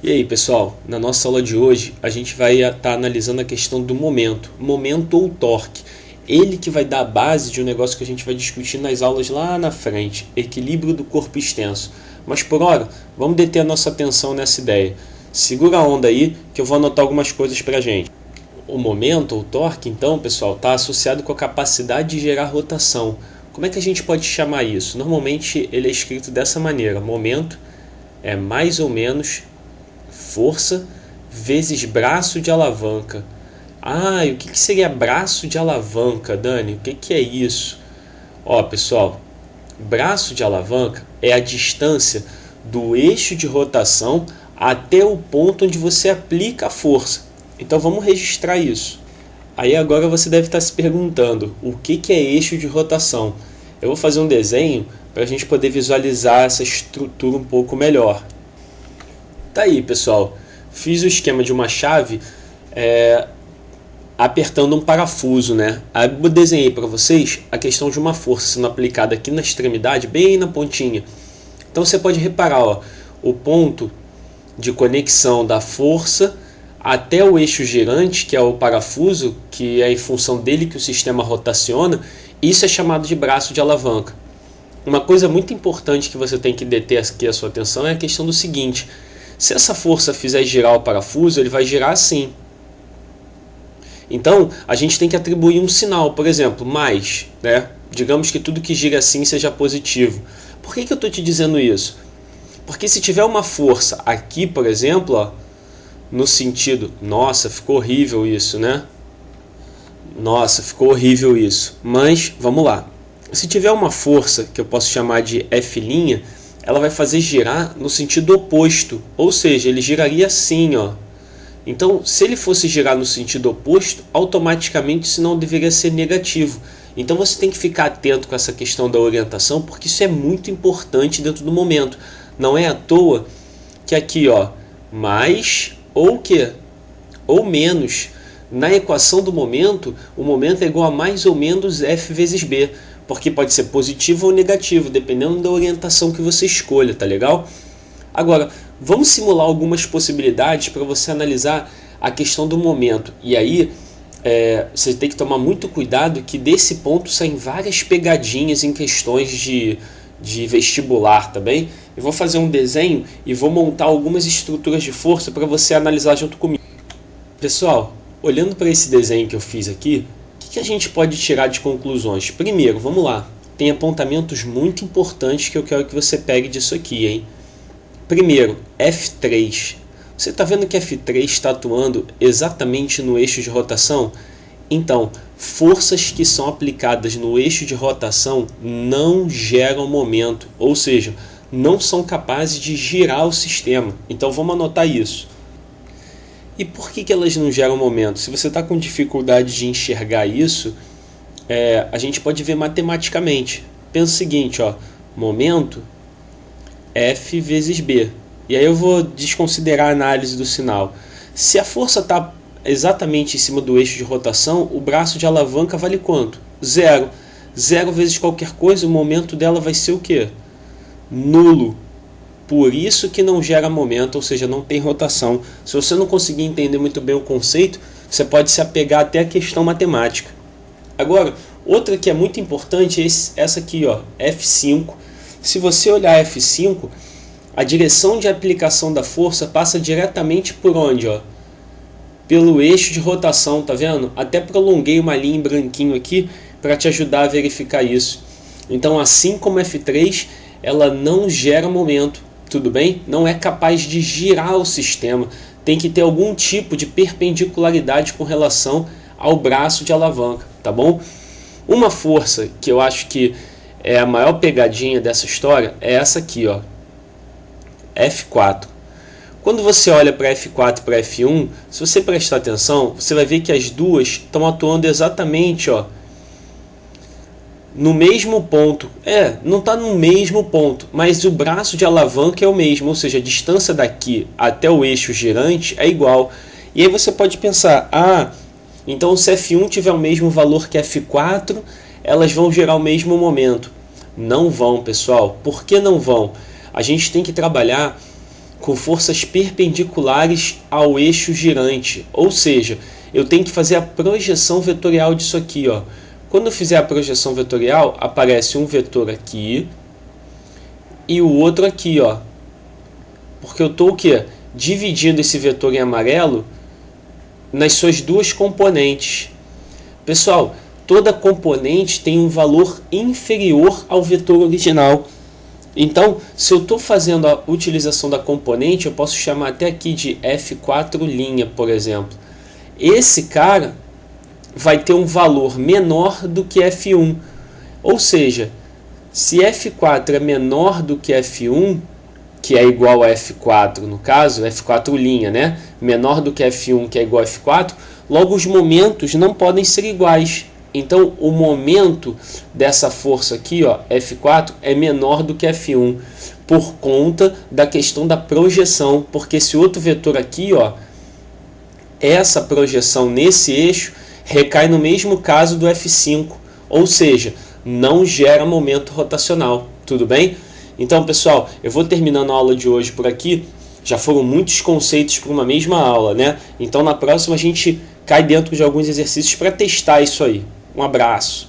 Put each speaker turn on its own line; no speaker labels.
E aí, pessoal, na nossa aula de hoje a gente vai estar analisando a questão do momento ou torque. Ele que vai dar a base de um negócio que a gente vai discutir nas aulas lá na frente, equilíbrio do corpo extenso. Mas por hora, vamos deter a nossa atenção nessa ideia. Segura a onda aí que eu vou anotar algumas coisas pra gente. O momento ou torque, então, pessoal, está associado com a capacidade de gerar rotação. Como é que a gente pode chamar isso? Normalmente ele é escrito dessa maneira: momento é mais ou menos força vezes braço de alavanca. Ah, e o que seria braço de alavanca, Dani? O que é isso? Ó, pessoal, braço de alavanca é a distância do eixo de rotação até o ponto onde você aplica a força. Então vamos registrar isso. Aí agora você deve estar se perguntando, o que é eixo de rotação? Eu vou fazer um desenho para a gente poder visualizar essa estrutura um pouco melhor. Tá aí, pessoal, fiz o esquema de uma chave apertando um parafuso, né? Aí eu desenhei para vocês a questão de uma força sendo aplicada aqui na extremidade, bem na pontinha. Então você pode reparar, ó, o ponto de conexão da força até o eixo girante, que é o parafuso, que é em função dele que o sistema rotaciona. Isso é chamado de braço de alavanca. Uma coisa muito importante que você tem que deter aqui a sua atenção é a questão do seguinte: se essa força fizer girar o parafuso, ele vai girar assim. Então, a gente tem que atribuir um sinal, por exemplo, mais, né? Digamos que tudo que gira assim seja positivo. Por que eu estou te dizendo isso? Porque se tiver uma força aqui, por exemplo, ó, no sentido, nossa, ficou horrível isso, né? Nossa, ficou horrível isso. Mas, vamos lá. Se tiver uma força que eu posso chamar de F', ela vai fazer girar no sentido oposto. Ou seja, ele giraria assim, ó. Então, se ele fosse girar no sentido oposto, automaticamente isso não deveria ser negativo. Então você tem que ficar atento com essa questão da orientação, porque isso é muito importante dentro do momento. Não é à toa que aqui, ó, mais ou o quê? Ou menos. Na equação do momento, o momento é igual a mais ou menos F vezes B, porque pode ser positivo ou negativo, dependendo da orientação que você escolha, tá legal? Agora, vamos simular algumas possibilidades para você analisar a questão do momento. E aí, você tem que tomar muito cuidado que desse ponto saem várias pegadinhas em questões de vestibular, tá bem? Eu vou fazer um desenho e vou montar algumas estruturas de força para você analisar junto comigo. Pessoal, olhando para esse desenho que eu fiz aqui, o que a gente pode tirar de conclusões? Primeiro, vamos lá, tem apontamentos muito importantes que eu quero que você pegue disso aqui, hein? Primeiro, F3. Você está vendo que F3 está atuando exatamente no eixo de rotação? Então, forças que são aplicadas no eixo de rotação não geram momento, ou seja, não são capazes de girar o sistema. Então vamos anotar isso. E por que elas não geram momento? Se você está com dificuldade de enxergar isso, a gente pode ver matematicamente. Pensa o seguinte, ó, momento F vezes B. E aí eu vou desconsiderar a análise do sinal. Se a força está exatamente em cima do eixo de rotação, o braço de alavanca vale quanto? Zero. Zero vezes qualquer coisa, o momento dela vai ser o quê? Nulo. Por isso que não gera momento, ou seja, não tem rotação. Se você não conseguir entender muito bem o conceito, você pode se apegar até a questão matemática. Agora, outra que é muito importante é essa aqui, ó, F5. Se você olhar F5, a direção de aplicação da força passa diretamente por onde? Ó? Pelo eixo de rotação, tá vendo? Até prolonguei uma linha em branquinho aqui para te ajudar a verificar isso. Então, assim como F3, ela não gera momento, tudo bem? Não é capaz de girar o sistema. Tem que ter algum tipo de perpendicularidade com relação ao braço de alavanca, tá bom? Uma força que eu acho que é a maior pegadinha dessa história é essa aqui, ó, F4. Quando você olha para F4 e para F1, se você prestar atenção, você vai ver que as duas estão atuando exatamente, ó, no mesmo ponto. Não está no mesmo ponto, mas o braço de alavanca é o mesmo, ou seja, a distância daqui até o eixo girante é igual. E aí você pode pensar, então se F1 tiver o mesmo valor que F4, elas vão gerar o mesmo momento. Não vão, pessoal. Por que não vão? A gente tem que trabalhar com forças perpendiculares ao eixo girante. Ou seja, eu tenho que fazer a projeção vetorial disso aqui, ó. Quando eu fizer a projeção vetorial, aparece um vetor aqui e o outro aqui, ó. Porque eu estou o quê? Dividindo esse vetor em amarelo nas suas duas componentes. Pessoal, toda componente tem um valor inferior ao vetor original. Então, se eu estou fazendo a utilização da componente, eu posso chamar até aqui de F4', por exemplo. Esse cara vai ter um valor menor do que F1. Ou seja, se F4 é menor do que F1, que é igual a F4 no caso, F4', né? Menor do que F1, que é igual a F4, logo os momentos não podem ser iguais. Então, o momento dessa força aqui, ó, F4, é menor do que F1, por conta da questão da projeção, porque esse outro vetor aqui, ó, essa projeção nesse eixo recai no mesmo caso do F5, ou seja, não gera momento rotacional, tudo bem? Então, pessoal, eu vou terminando a aula de hoje por aqui. Já foram muitos conceitos para uma mesma aula, né? Então, na próxima a gente cai dentro de alguns exercícios para testar isso aí. Um abraço.